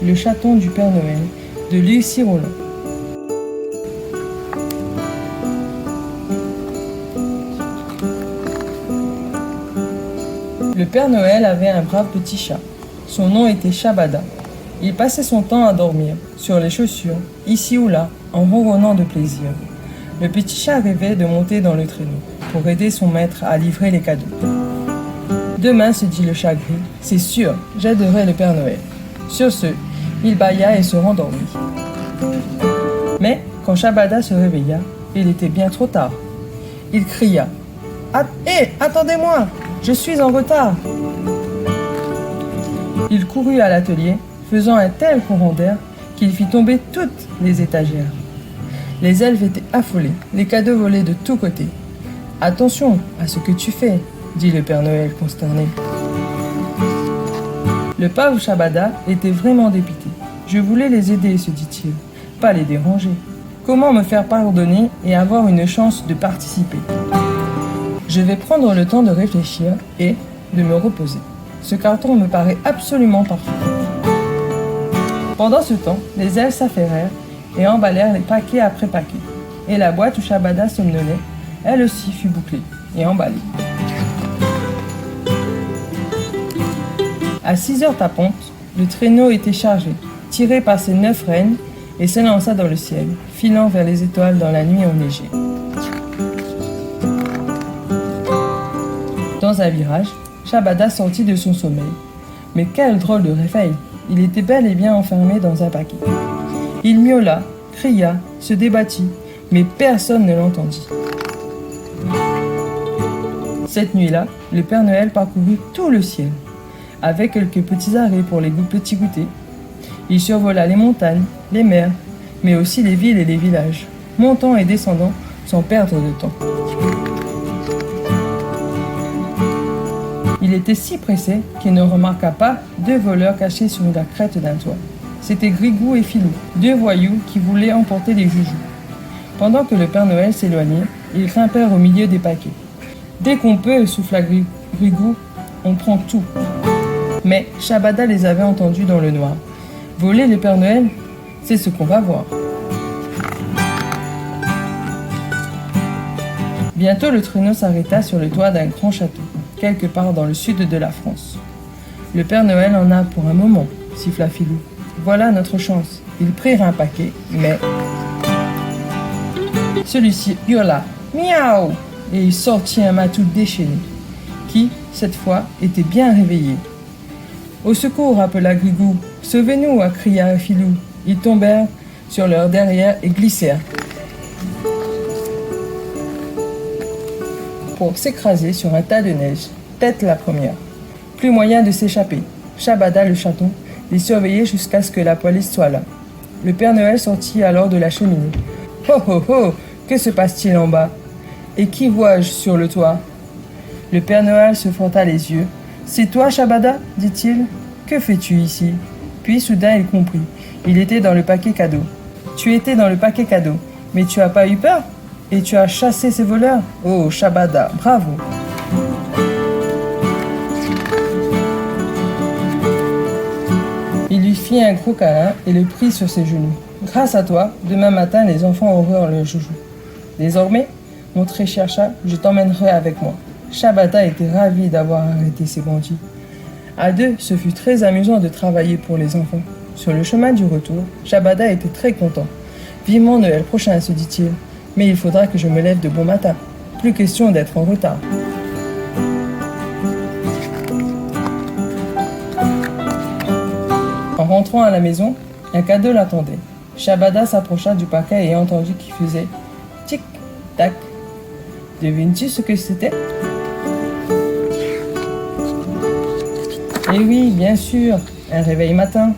le chaton du Père Noël de Lucie Roland. Le Père Noël avait un brave petit chat. Son nom était Shabada. Il passait son temps à dormir, sur les chaussures, ici ou là, en ronronnant de plaisir. Le petit chat rêvait de monter dans le traîneau pour aider son maître à livrer les cadeaux. Demain, se dit le chat gris, c'est sûr, j'aiderai le Père Noël. Sur ce, il bâilla et se rendormit. Mais quand Shabada se réveilla, il était bien trop tard. Il cria « Hé, attendez-moi, je suis en retard !» Il courut à l'atelier, faisant un tel courant d'air qu'il fit tomber toutes les étagères. Les elfes étaient affolés, les cadeaux volaient de tous côtés. « Attention à ce que tu fais !» dit le Père Noël consterné. Le pauvre Shabada était vraiment dépité. « Je voulais les aider, se dit-il, pas les déranger. Comment me faire pardonner et avoir une chance de participer? Je vais prendre le temps de réfléchir et de me reposer. Ce carton me paraît absolument parfait. » Pendant ce temps, les elfes s'affairèrent et emballèrent les paquets après paquets. Et la boîte où Shabada somnolait, elle aussi fut bouclée et emballée. À 6 heures tapantes, le traîneau était chargé, tiré par ses 9 rennes, et s'élança dans le ciel, filant vers les étoiles dans la nuit enneigée. Dans un virage, Shabada sortit de son sommeil. Mais quel drôle de réveil! Il était bel et bien enfermé dans un paquet. Il miaula, cria, se débattit, mais personne ne l'entendit. Cette nuit-là, le Père Noël parcourut tout le ciel, avec quelques petits arrêts pour les petits goûters. Il survola les montagnes, les mers, mais aussi les villes et les villages, montant et descendant sans perdre de temps. Il était si pressé qu'il ne remarqua pas 2 voleurs cachés sur la crête d'un toit. C'étaient Grigou et Filou, 2 voyous qui voulaient emporter les joujoux. Pendant que le Père Noël s'éloignait, ils grimpèrent au milieu des paquets. « Dès qu'on peut, souffla Grigou, on prend tout. » Mais Shabada les avait entendus dans le noir. Voler le Père Noël, c'est ce qu'on va voir. Bientôt, le traîneau s'arrêta sur le toit d'un grand château, quelque part dans le sud de la France. Le Père Noël en a pour un moment, siffla Filou. Voilà notre chance. Ils prirent un paquet, mais... Celui-ci hurla « Miaou !» et il sortit un matou déchaîné, qui, cette fois, était bien réveillé. « Au secours !» appela Grigou. « Sauvez-nous !» cria Filou. Ils tombèrent sur leur derrière et glissèrent pour s'écraser sur un tas de neige, tête la première. Plus moyen de s'échapper. Shabada, le chaton, les surveillait jusqu'à ce que la police soit là. Le Père Noël sortit alors de la cheminée. « Oh oh oh! Que se passe-t-il en bas? Et qui vois-je sur le toit ?» Le Père Noël se frotta les yeux. « C'est toi, Shabada ?» dit-il. « Que fais-tu ici ?» Puis soudain il comprit. Il était dans le paquet cadeau. « Tu étais dans le paquet cadeau, mais tu n'as pas eu peur? Et tu as chassé ces voleurs? Oh, Shabada, bravo !» Il lui fit un gros câlin et le prit sur ses genoux. « Grâce à toi, demain matin, les enfants auront leur joujou. Désormais, mon très cher chat, je t'emmènerai avec moi. » Shabada était ravi d'avoir arrêté ces bandits. À deux, ce fut très amusant de travailler pour les enfants. Sur le chemin du retour, Shabada était très content. « Vivement Noël prochain, se dit-il. Mais il faudra que je me lève de bon matin. Plus question d'être en retard. » En rentrant à la maison, un cadeau l'attendait. Shabada s'approcha du paquet et entendit qu'il faisait tic-tac. Devines-tu ce que c'était? Eh oui, bien sûr, un réveil matin.